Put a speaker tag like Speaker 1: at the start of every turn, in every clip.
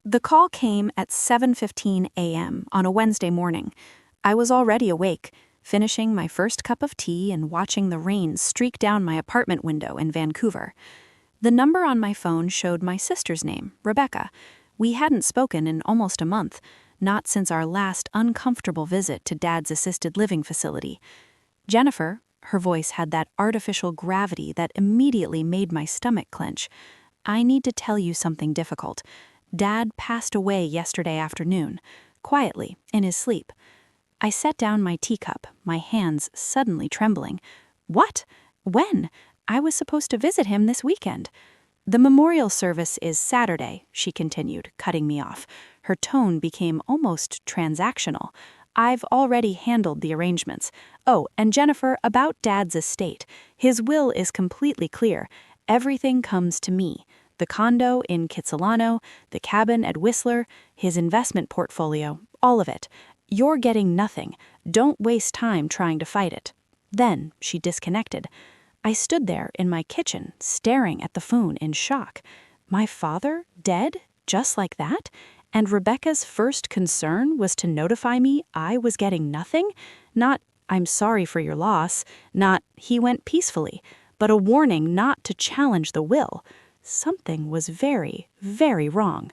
Speaker 1: The call came at 7:15 a.m. on a Wednesday morning. I was already awake, finishing my first cup of tea and watching the rain streak down my apartment window in Vancouver. The number on my phone showed my sister's name, Rebecca. We hadn't spoken in almost a month, not since our last uncomfortable visit to Dad's assisted living facility. Jennifer, her voice had that artificial gravity that immediately made my stomach clench. I need to tell you something difficult. Dad passed away yesterday afternoon, quietly, in his sleep. I set down my teacup, my hands suddenly trembling. What? When? I was supposed to visit him this weekend. The memorial service is Saturday, she continued, cutting me off. Her tone became almost transactional. I've already handled the arrangements. Oh, and Jennifer, about Dad's estate. His will is completely clear. Everything comes to me. The condo in Kitsilano, the cabin at Whistler, his investment portfolio, all of it. You're getting nothing. Don't waste time trying to fight it. Then she disconnected. I stood there in my kitchen, staring at the phone in shock. My father, dead, just like that? And Rebecca's first concern was to notify me I was getting nothing? Not, I'm sorry for your loss, not, he went peacefully, but a warning not to challenge the will. Something was very, very wrong.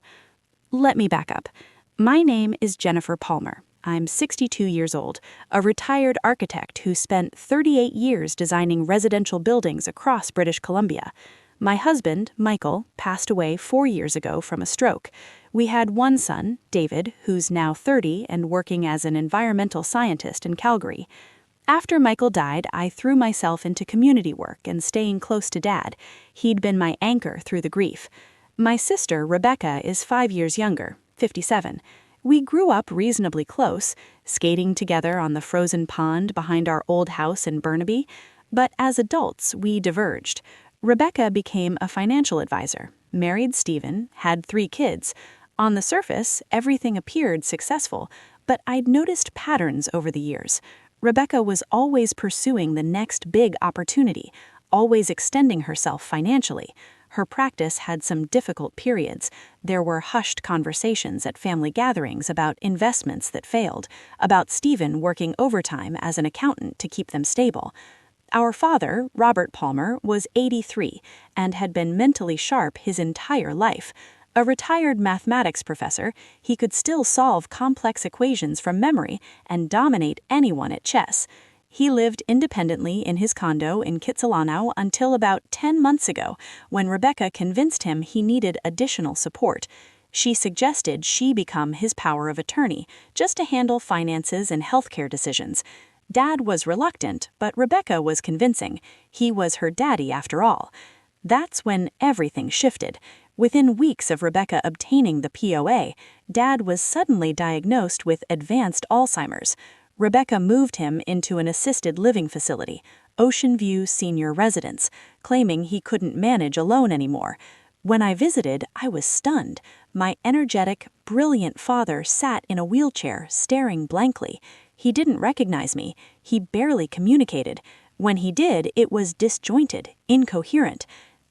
Speaker 1: Let me back up. My name is Jennifer Palmer. I'm 62 years old, a retired architect who spent 38 years designing residential buildings across British Columbia. My husband, Michael, passed away 4 years ago from a stroke. We had one son, David, who's now 30 and working as an environmental scientist in Calgary. After Michael died, I threw myself into community work and staying close to Dad. He'd been my anchor through the grief. My sister, Rebecca, is 5 years younger, 57. We grew up reasonably close, skating together on the frozen pond behind our old house in Burnaby. But as adults, we diverged. Rebecca became a financial advisor, married Stephen, had 3 kids. On the surface, everything appeared successful, but I'd noticed patterns over the years. Rebecca was always pursuing the next big opportunity, always extending herself financially. Her practice had some difficult periods. There were hushed conversations at family gatherings about investments that failed, about Stephen working overtime as an accountant to keep them stable. Our father, Robert Palmer, was 83 and had been mentally sharp his entire life. A retired mathematics professor, he could still solve complex equations from memory and dominate anyone at chess. He lived independently in his condo in Kitsilano until about 10 months ago, when Rebecca convinced him he needed additional support. She suggested she become his power of attorney, just to handle finances and healthcare decisions. Dad was reluctant, but Rebecca was convincing. He was her daddy after all. That's when everything shifted. Within weeks of Rebecca obtaining the POA, Dad was suddenly diagnosed with advanced Alzheimer's. Rebecca moved him into an assisted living facility, Ocean View Senior Residence, claiming he couldn't manage alone anymore. When I visited, I was stunned. My energetic, brilliant father sat in a wheelchair, staring blankly. He didn't recognize me. He barely communicated. When he did, it was disjointed, incoherent.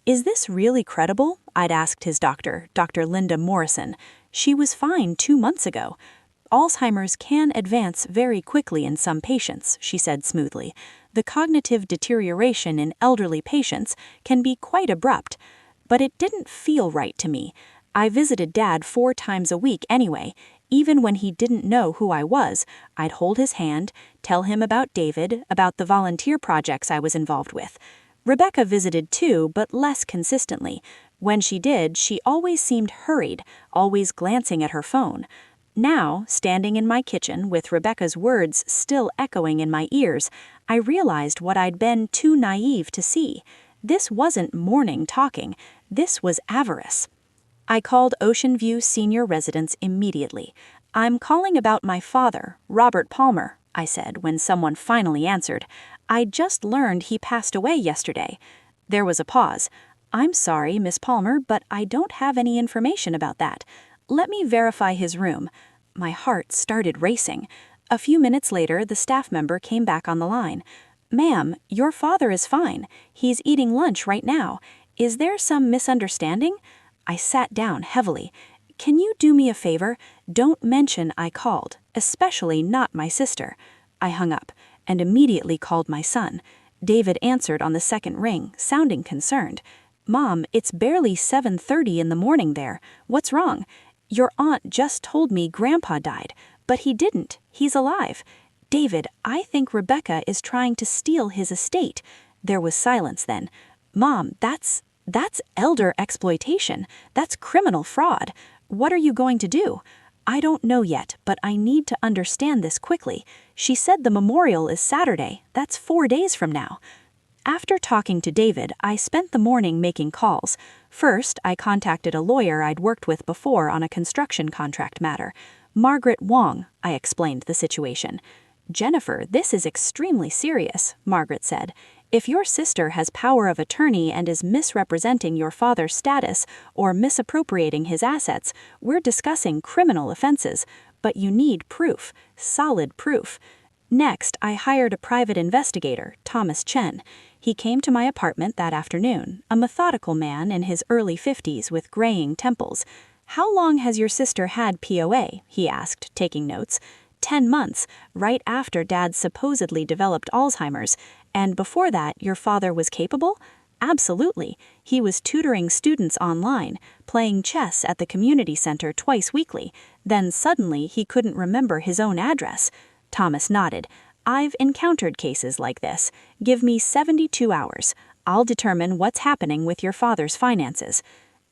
Speaker 1: Is this really credible? I'd asked his doctor, Dr. Linda Morrison. She was fine 2 months ago. Alzheimer's can advance very quickly in some patients, she said smoothly. The cognitive deterioration in elderly patients can be quite abrupt. But it didn't feel right to me. I visited Dad 4 times a week anyway. Even when he didn't know who I was, I'd hold his hand, tell him about David, about the volunteer projects I was involved with. Rebecca visited too, but less consistently. When she did, she always seemed hurried, always glancing at her phone. Now, standing in my kitchen with Rebecca's words still echoing in my ears, I realized what I'd been too naive to see. This wasn't mourning talking. This was avarice. I called Ocean View Senior Residence immediately. I'm calling about my father, Robert Palmer, I said when someone finally answered. I just learned he passed away yesterday. There was a pause. I'm sorry, Miss Palmer, but I don't have any information about that. Let me verify his room. My heart started racing. A few minutes later, the staff member came back on the line. Ma'am, your father is fine. He's eating lunch right now. Is there some misunderstanding? I sat down heavily. "Can you do me a favor? Don't mention I called, especially not my sister." I hung up and immediately called my son. David answered on the second ring, sounding concerned. "Mom, it's barely 7:30 in the morning there. What's wrong?" "Your aunt just told me Grandpa died, but he didn't. He's alive." "David, I think Rebecca is trying to steal his estate." There was silence then. "Mom, that's elder exploitation. That's criminal fraud. What are you going to do?" "I don't know yet, but I need to understand this quickly. She said the memorial is Saturday. That's 4 days from now." After talking to David, I spent the morning making calls. First, I contacted a lawyer I'd worked with before on a construction contract matter. "Margaret Wong," I explained the situation. "Jennifer, this is extremely serious," Margaret said. "If your sister has power of attorney and is misrepresenting your father's status or misappropriating his assets, we're discussing criminal offenses. But you need proof, solid proof." Next, I hired a private investigator, Thomas Chen. He came to my apartment that afternoon, a methodical man in his early 50s with graying temples. "How long has your sister had POA?" he asked, taking notes. 10 months, right after Dad supposedly developed Alzheimer's. "And before that, your father was capable?" "Absolutely. He was tutoring students online, playing chess at the community center twice weekly. Then suddenly he couldn't remember his own address." Thomas nodded. "I've encountered cases like this. Give me 72 hours. I'll determine what's happening with your father's finances."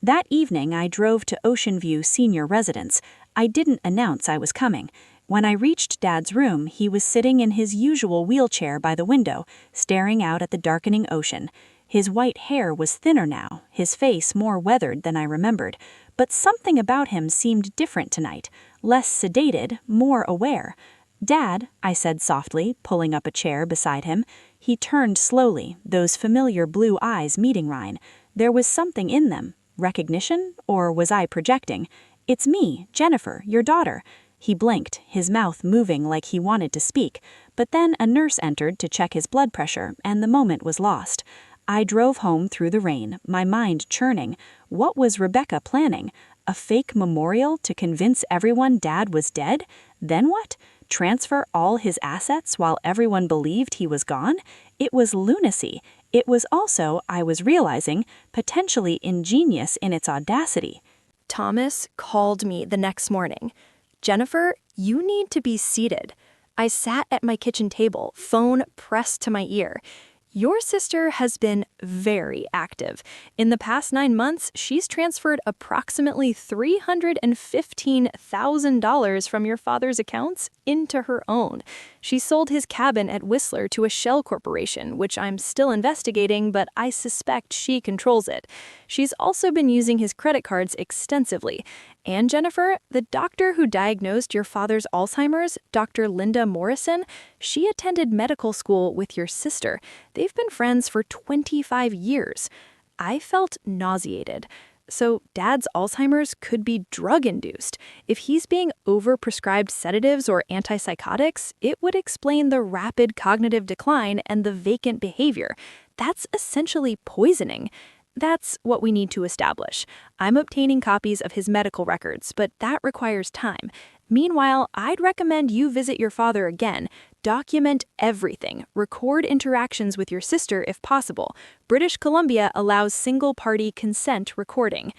Speaker 1: That evening, I drove to Ocean View Senior Residence. I didn't announce I was coming. When I reached Dad's room, he was sitting in his usual wheelchair by the window, staring out at the darkening ocean. His white hair was thinner now, his face more weathered than I remembered. But something about him seemed different tonight, less sedated, more aware. "Dad," I said softly, pulling up a chair beside him. He turned slowly, those familiar blue eyes meeting mine. There was something in them. Recognition? Or was I projecting? "It's me, Jennifer, your daughter." He blinked, his mouth moving like he wanted to speak. But then a nurse entered to check his blood pressure, and the moment was lost. I drove home through the rain, my mind churning. What was Rebecca planning? A fake memorial to convince everyone Dad was dead? Then what? Transfer all his assets while everyone believed he was gone? It was lunacy. It was also, I was realizing, potentially ingenious in its audacity.
Speaker 2: Thomas called me the next morning. "Jennifer, you need to be seated." I sat at my kitchen table, phone pressed to my ear. "Your sister has been very active. In the past 9 months, she's transferred approximately $315,000 from your father's accounts into her own. She sold his cabin at Whistler to a shell corporation, which I'm still investigating, but I suspect she controls it. She's also been using his credit cards extensively. And Jennifer, the doctor who diagnosed your father's Alzheimer's, Dr. Linda Morrison, she attended medical school with your sister. They've been friends for 25 years. I felt nauseated. So Dad's Alzheimer's could be drug-induced. If he's being overprescribed sedatives or antipsychotics, it would explain the rapid cognitive decline and the vacant behavior. That's essentially poisoning. That's what we need to establish. I'm obtaining copies of his medical records, but that requires time. Meanwhile, I'd recommend you visit your father again. Document everything. Record interactions with your sister if possible. British Columbia allows single-party consent recording.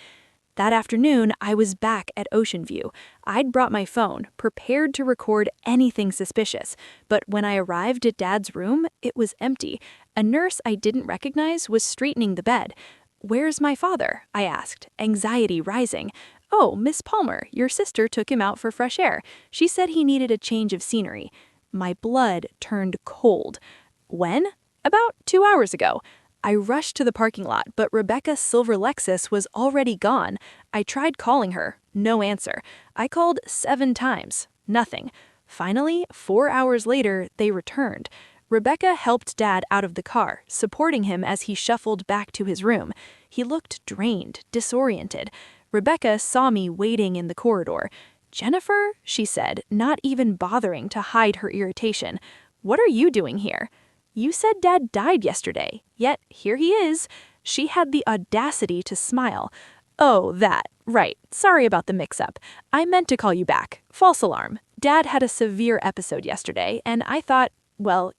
Speaker 2: That afternoon, I was back at Ocean View. I'd brought my phone, prepared to record anything suspicious. But when I arrived at Dad's room, it was empty. A nurse I didn't recognize was straightening the bed. "Where's my father?" I asked, anxiety rising. "Oh, Miss Palmer, your sister took him out for fresh air. She said he needed a change of scenery." My blood turned cold. "When?" "About 2 hours ago." I rushed to the parking lot, but Rebecca's silver Lexus was already gone. I tried calling her. No answer. I called 7 times. Nothing. Finally, 4 hours later, they returned. Rebecca helped Dad out of the car, supporting him as he shuffled back to his room. He looked drained, disoriented. Rebecca saw me waiting in the corridor. "Jennifer," she said, not even bothering to hide her irritation, "what are you doing here?" "You said Dad died yesterday, yet here he is." She had the audacity to smile. "Oh, that. Right, sorry about the mix-up. I meant to call you back. False alarm. Dad had a severe episode yesterday, and I thought, well,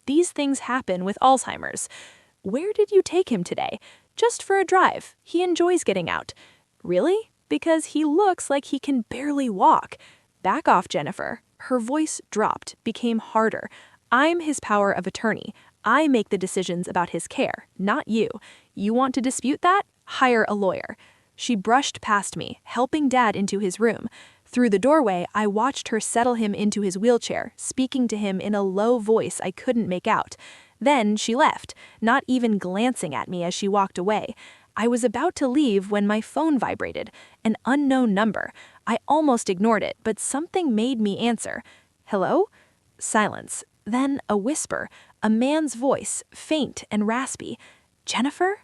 Speaker 2: these things happen with Alzheimer's. Where did you take him today? Just for a drive. He enjoys getting out. Really? Because he looks like he can barely walk. Back off, Jennifer. Her voice dropped, became harder. I'm his power of attorney. I make the decisions about his care, not you. You want to dispute that? Hire a lawyer. She brushed past me, helping Dad into his room. Through the doorway, I watched her settle him into his wheelchair, speaking to him in a low voice I couldn't make out. Then she left, not even glancing at me as she walked away. I was about to leave when my phone vibrated. An unknown number. I almost ignored it, but something made me answer. Hello? Silence. Then a whisper. A man's voice, faint and raspy. Jennifer?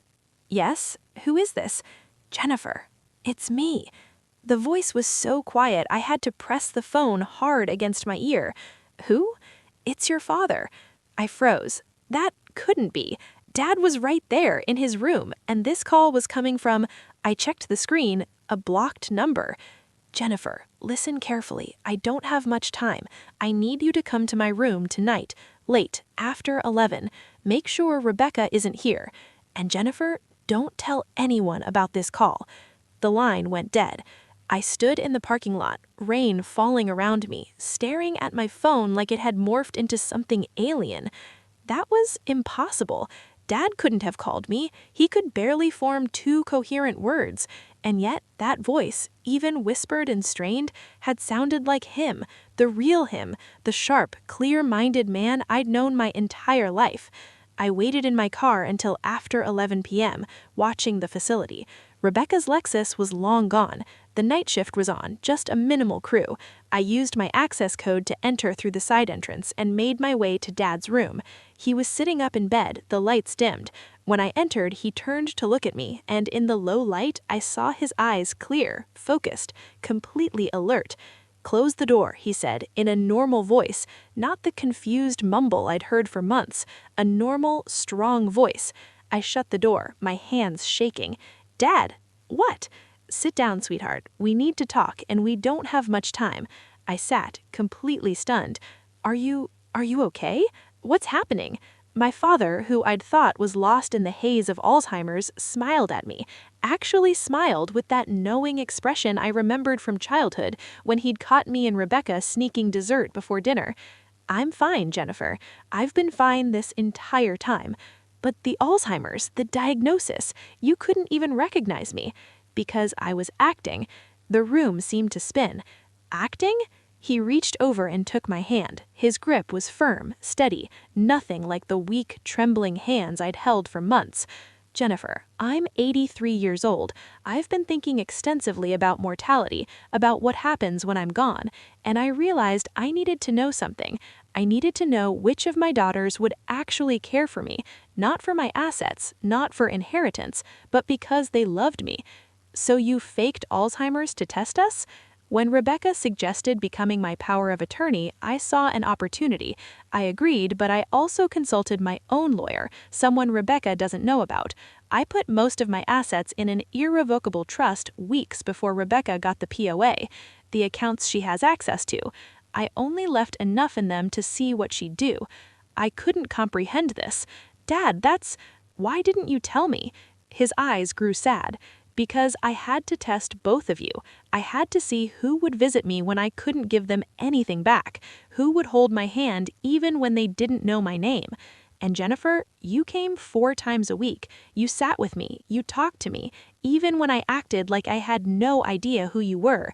Speaker 2: Yes? Who is this? Jennifer. It's me. The voice was so quiet I had to press the phone hard against my ear. Who? It's your father. I froze. That couldn't be. Dad was right there in his room, and this call was coming from, I checked the screen, a blocked number. Jennifer, listen carefully. I don't have much time. I need you to come to my room tonight, late, after 11. Make sure Rebecca isn't here. And Jennifer, don't tell anyone about this call. The line went dead. I stood in the parking lot, rain falling around me, staring at my phone like it had morphed into something alien. That was impossible. Dad couldn't have called me. He could barely form 2 coherent words. And yet that voice, even whispered and strained, had sounded like him, the real him, the sharp, clear-minded man I'd known my entire life. I waited in my car until after 11 p.m., watching the facility. Rebecca's Lexus was long gone. The night shift was on, just a minimal crew. I used my access code to enter through the side entrance and made my way to Dad's room. He was sitting up in bed, the lights dimmed. When I entered, he turned to look at me, and in the low light, I saw his eyes clear, focused, completely alert. Close the door, he said, in a normal voice, not the confused mumble I'd heard for months, a normal, strong voice. I shut the door, my hands shaking. Dad, what? Sit down, sweetheart. We need to talk, and we don't have much time. I sat, completely stunned. Are you okay? What's happening? My father, who I'd thought was lost in the haze of Alzheimer's, smiled at me, actually smiled with that knowing expression I remembered from childhood when he'd caught me and Rebecca sneaking dessert before dinner. I'm fine, Jennifer. I've been fine this entire time. But the Alzheimer's, the diagnosis, you couldn't even recognize me. Because I was acting. The room seemed to spin. Acting? He reached over and took my hand. His grip was firm, steady, nothing like the weak, trembling hands I'd held for months. Jennifer, I'm 83 years old. I've been thinking extensively about mortality, about what happens when I'm gone, and I realized I needed to know something. I needed to know which of my daughters would actually care for me, not for my assets, not for inheritance, but because they loved me. So you faked Alzheimer's to test us? When Rebecca suggested becoming my power of attorney, I saw an opportunity. I agreed, but I also consulted my own lawyer, someone Rebecca doesn't know about. I put most of my assets in an irrevocable trust weeks before Rebecca got the POA, the accounts she has access to. I only left enough in them to see what she'd do. I couldn't comprehend this. Dad, why didn't you tell me? His eyes grew sad. Because I had to test both of you. I had to see who would visit me when I couldn't give them anything back, who would hold my hand even when they didn't know my name. And Jennifer, you came 4 times a week. You sat with me, you talked to me, even when I acted like I had no idea who you were.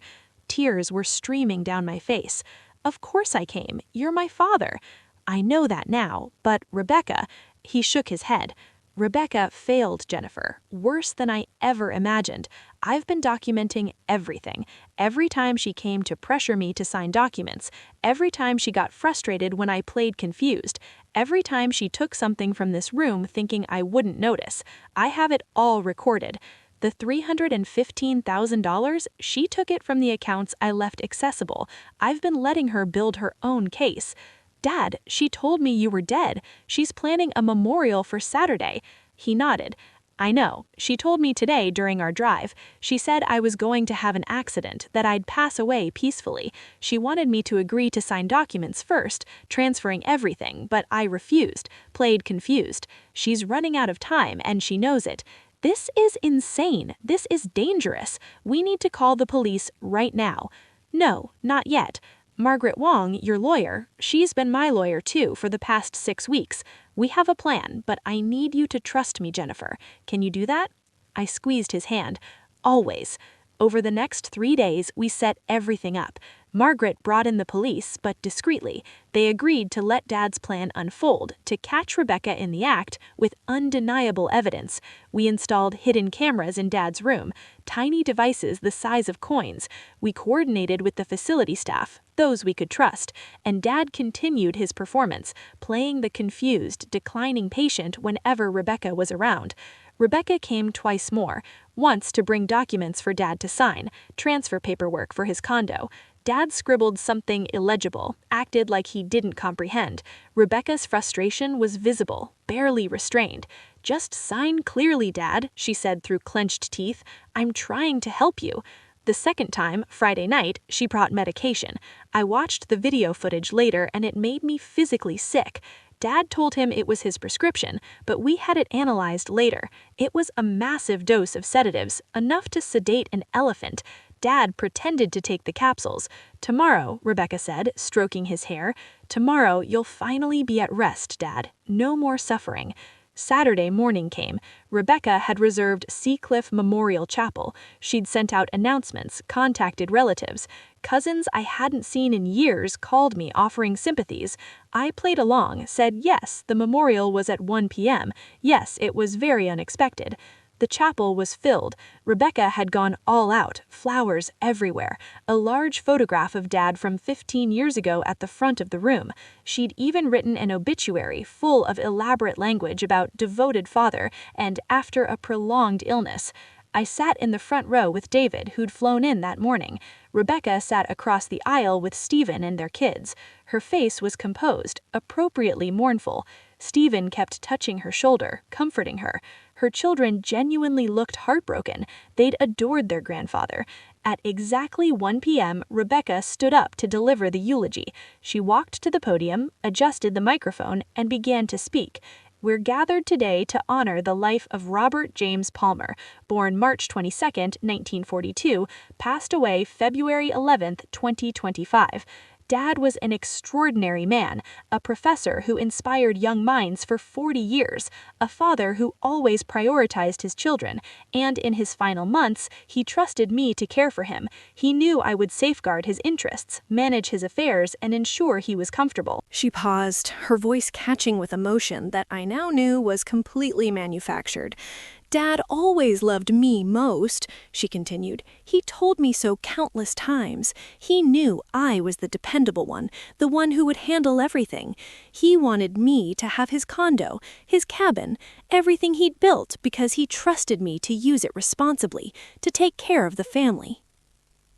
Speaker 2: Tears were streaming down my face. Of course I came. You're my father. I know that now, but Rebecca, he shook his head. Rebecca failed Jennifer, worse than I ever imagined. I've been documenting everything. Every time she came to pressure me to sign documents, every time she got frustrated when I played confused, every time she took something from this room thinking I wouldn't notice. I have it all recorded. The $315,000, she took it from the accounts I left accessible. I've been letting her build her own case. Dad, she told me you were dead. She's planning a memorial for Saturday. He nodded. I know. She told me today during our drive. She said I was going to have an accident, that I'd pass away peacefully. She wanted me to agree to sign documents first, transferring everything, but I refused, played confused. She's running out of time, and she knows it. This is insane. This is dangerous. We need to call the police right now. No, not yet. Margaret Wong, your lawyer, she's been my lawyer too for the past 6 weeks. We have a plan, but I need you to trust me, Jennifer. Can you do that? I squeezed his hand. Always. Over the next 3 days, we set everything up. Margaret brought in the police, but discreetly. They agreed to let Dad's plan unfold, to catch Rebecca in the act with undeniable evidence. We installed hidden cameras in Dad's room, tiny devices the size of coins. We coordinated with the facility staff, those we could trust, and Dad continued his performance, playing the confused, declining patient whenever Rebecca was around. Rebecca came twice more, once to bring documents for Dad to sign, transfer paperwork for his condo. Dad scribbled something illegible, acted like he didn't comprehend. Rebecca's frustration was visible, barely restrained. "Just sign clearly, Dad," she said through clenched teeth. "I'm trying to help you." The second time, Friday night, she brought medication. I watched the video footage later and it made me physically sick. Dad told him it was his prescription, but we had it analyzed later. It was a massive dose of sedatives, enough to sedate an elephant. Dad pretended to take the capsules. "Tomorrow," Rebecca said, stroking his hair, "tomorrow you'll finally be at rest, Dad. No more suffering." Saturday morning came. Rebecca had reserved Seacliff Memorial Chapel. She'd sent out announcements, contacted relatives. Cousins I hadn't seen in years called me offering sympathies. I played along, said yes, the memorial was at 1 p.m. Yes, it was very unexpected. The chapel was filled. Rebecca had gone all out, flowers everywhere, a large photograph of Dad from 15 years ago at the front of the room. She'd even written an obituary full of elaborate language about devoted father and after a prolonged illness. I sat in the front row with David, who'd flown in that morning. Rebecca sat across the aisle with Stephen and their kids. Her face was composed, appropriately mournful. Stephen kept touching her shoulder, comforting her. Her children genuinely looked heartbroken. They'd adored their grandfather. At exactly 1 p.m., Rebecca stood up to deliver the eulogy. She walked to the podium, adjusted the microphone, and began to speak. "We're gathered today to honor the life of Robert James Palmer, born March 22, 1942, passed away February 11, 2025. Dad was an extraordinary man, a professor who inspired young minds for 40 years, a father who always prioritized his children, and in his final months, he trusted me to care for him. He knew I would safeguard his interests, manage his affairs, and ensure he was comfortable."
Speaker 1: She paused, her voice catching with emotion that I now knew was completely manufactured. "Dad always loved me most," she continued. "He told me so countless times. He knew I was the dependable one, the one who would handle everything. He wanted me to have his condo, his cabin, everything he'd built because he trusted me to use it responsibly, to take care of the family."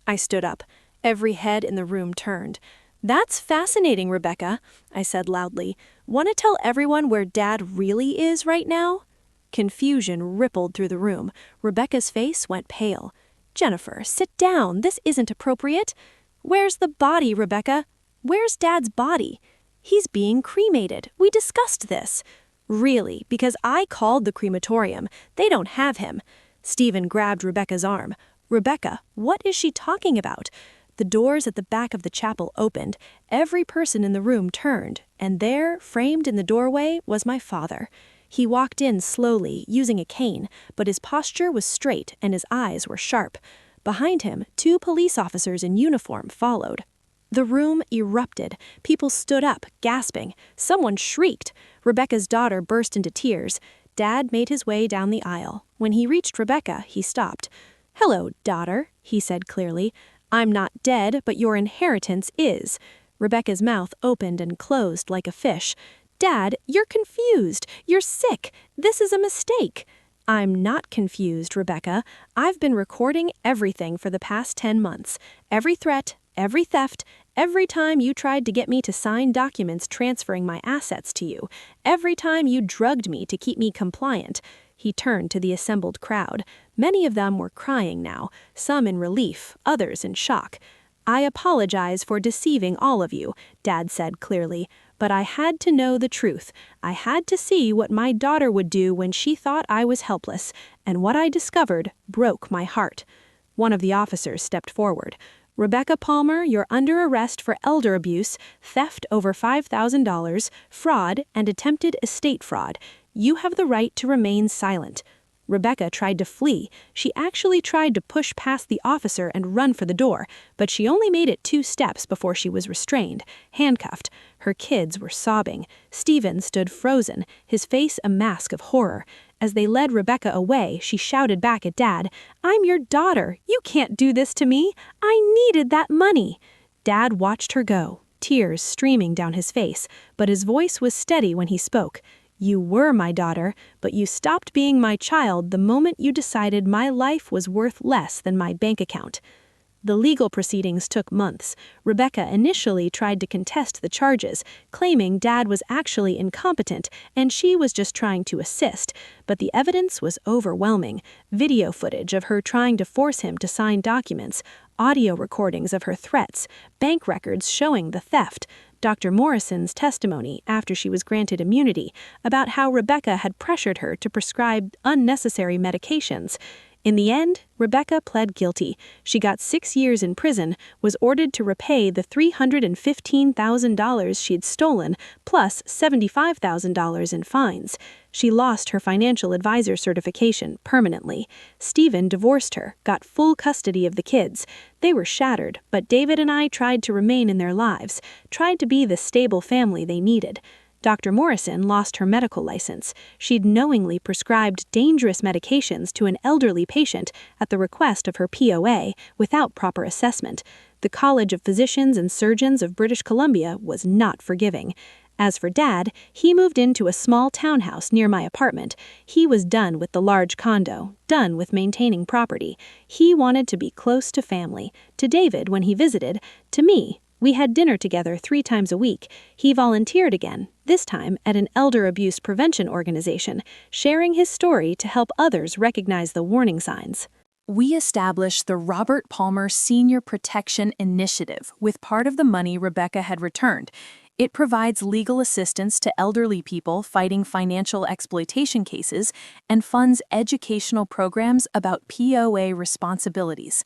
Speaker 1: I stood up. Every head in the room turned. "That's fascinating, Rebecca," I said loudly. "Want to tell everyone where Dad really is right now?" Confusion rippled through the room. Rebecca's face went pale. "Jennifer, sit down. This isn't appropriate. Where's the body, Rebecca? Where's Dad's body? He's being cremated. We discussed this." "Really? Because I called the crematorium. They don't have him." Stephen grabbed Rebecca's arm. "Rebecca, what is she talking about?" The doors at the back of the chapel opened. Every person in the room turned, and there, framed in the doorway, was my father. He walked in slowly, using a cane, but his posture was straight and his eyes were sharp. Behind him, 2 police officers in uniform followed. The room erupted. People stood up, gasping. Someone shrieked. Rebecca's daughter burst into tears. Dad made his way down the aisle. When he reached Rebecca, he stopped. "Hello, daughter," he said clearly. "I'm not dead, but your inheritance is." Rebecca's mouth opened and closed like a fish. "Dad, you're confused. You're sick. This is a mistake." "I'm not confused, Rebecca. I've been recording everything for the past 10 months. Every threat, every theft, every time you tried to get me to sign documents transferring my assets to you, every time you drugged me to keep me compliant."
Speaker 2: He turned to the assembled crowd. Many of them were crying now, some in relief, others in shock. "I apologize for deceiving all of you," Dad said clearly, "but I had to know the truth. I had to see what my daughter would do when she thought I was helpless, and what I discovered broke my heart." One of the officers stepped forward. "Rebecca Palmer, you're under arrest for elder abuse, theft over $5,000, fraud, and attempted estate fraud. You have the right to remain silent." Rebecca tried to flee. She actually tried to push past the officer and run for the door, but she only made it 2 steps before she was restrained, handcuffed. Her kids were sobbing. Stephen stood frozen, his face a mask of horror. As they led Rebecca away, she shouted back at Dad, "I'm your daughter. You can't do this to me. I needed that money." Dad watched her go, tears streaming down his face, but his voice was steady when he spoke. "You were my daughter, but you stopped being my child the moment you decided my life was worth less than my bank account." The legal proceedings took months. Rebecca initially tried to contest the charges, claiming Dad was actually incompetent and she was just trying to assist, but the evidence was overwhelming. Video footage of her trying to force him to sign documents, audio recordings of her threats, bank records showing the theft. Dr. Morrison's testimony, after she was granted immunity, about how Rebecca had pressured her to prescribe unnecessary medications. In the end, Rebecca pled guilty. She got 6 years in prison, was ordered to repay the $315,000 she'd stolen, plus $75,000 in fines. She lost her financial advisor certification permanently. Stephen divorced her, got full custody of the kids. They were shattered, but David and I tried to remain in their lives, tried to be the stable family they needed. Dr. Morrison lost her medical license. She'd knowingly prescribed dangerous medications to an elderly patient at the request of her POA without proper assessment. The College of Physicians and Surgeons of British Columbia was not forgiving. As for Dad, he moved into a small townhouse near my apartment. He was done with the large condo, done with maintaining property. He wanted to be close to family, to David when he visited, to me. We had dinner together 3 times a week. He volunteered again, this time at an elder abuse prevention organization, sharing his story to help others recognize the warning signs.
Speaker 1: We established the Robert Palmer Senior Protection Initiative with part of the money Rebecca had returned. It provides legal assistance to elderly people fighting financial exploitation cases and funds educational programs about POA responsibilities.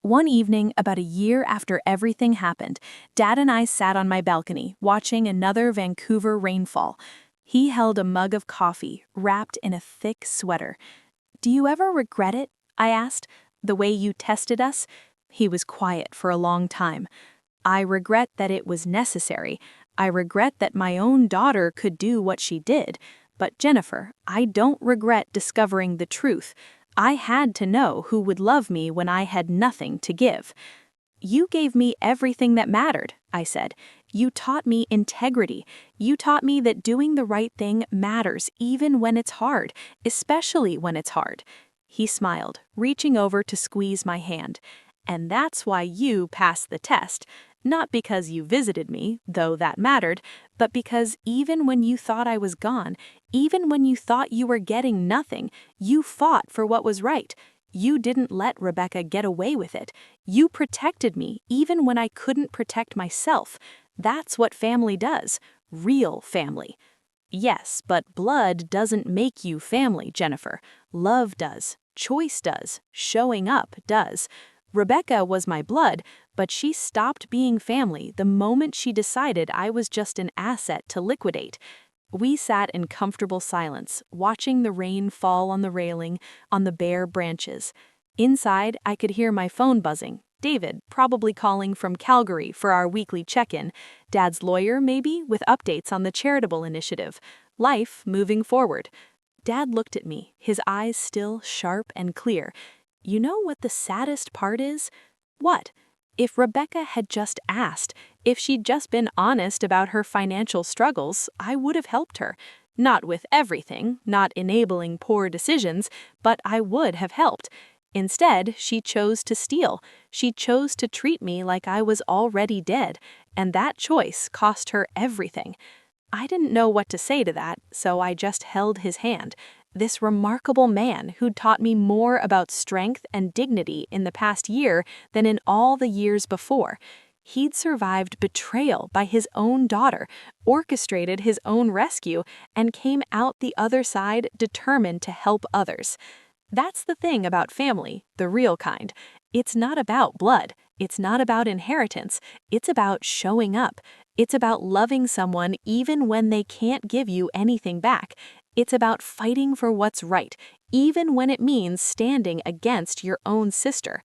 Speaker 1: One evening, about a year after everything happened, Dad and I sat on my balcony, watching another Vancouver rainfall. He held a mug of coffee, wrapped in a thick sweater. "Do you ever regret it?" I asked. "The way you tested us?" He was quiet for a long time. "I regret that it was necessary. I regret that my own daughter could do what she did. But Jennifer, I don't regret discovering the truth. I had to know who would love me when I had nothing to give." "You gave me everything that mattered," I said. "You taught me integrity. You taught me that doing the right thing matters even when it's hard, especially when it's hard." He smiled, reaching over to squeeze my hand. "And that's why you passed the test. Not because you visited me, though that mattered, but because even when you thought I was gone, even when you thought you were getting nothing, you fought for what was right. You didn't let Rebecca get away with it. You protected me even when I couldn't protect myself. That's what family does. Real family." "Yes, but blood doesn't make you family, Jennifer. Love does. Choice does. Showing up does. Rebecca was my blood, but she stopped being family the moment she decided I was just an asset to liquidate." We sat in comfortable silence, watching the rain fall on the railing, on the bare branches. Inside, I could hear my phone buzzing. David, probably calling from Calgary for our weekly check-in. Dad's lawyer, maybe, with updates on the charitable initiative. Life moving forward. Dad looked at me, his eyes still sharp and clear. "You know what the saddest part is?" "What?" "If Rebecca had just asked, if she'd just been honest about her financial struggles, I would have helped her. Not with everything, not enabling poor decisions, but I would have helped. Instead, she chose to steal. She chose to treat me like I was already dead, and that choice cost her everything." I didn't know what to say to that, so I just held his hand.
Speaker 2: This remarkable man who'd taught me more about strength and dignity in the past year than in all the years before. He'd survived betrayal by his own daughter, orchestrated his own rescue, and came out the other side determined to help others. That's the thing about family, the real kind. It's not about blood. It's not about inheritance. It's about showing up. It's about loving someone even when they can't give you anything back. It's about fighting for what's right, even when it means standing against your own sister.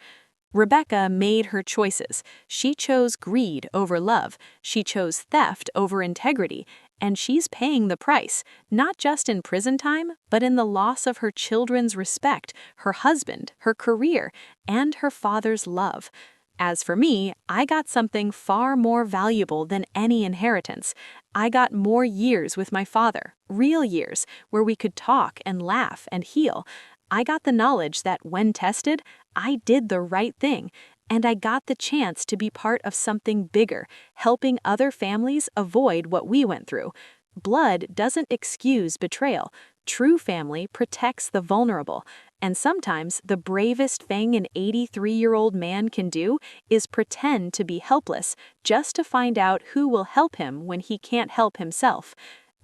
Speaker 2: Rebecca made her choices. She chose greed over love. She chose theft over integrity. And she's paying the price, not just in prison time, but in the loss of her children's respect, her husband, her career, and her father's love. As for me, I got something far more valuable than any inheritance. I got more years with my father, real years, where we could talk and laugh and heal. I got the knowledge that when tested, I did the right thing, and I got the chance to be part of something bigger, helping other families avoid what we went through. Blood doesn't excuse betrayal. True family protects the vulnerable, and sometimes the bravest thing an 83-year-old man can do is pretend to be helpless just to find out who will help him when he can't help himself.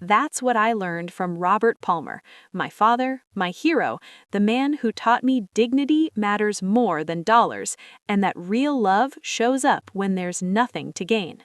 Speaker 2: That's what I learned from Robert Palmer, my father, my hero, the man who taught me dignity matters more than dollars, and that real love shows up when there's nothing to gain.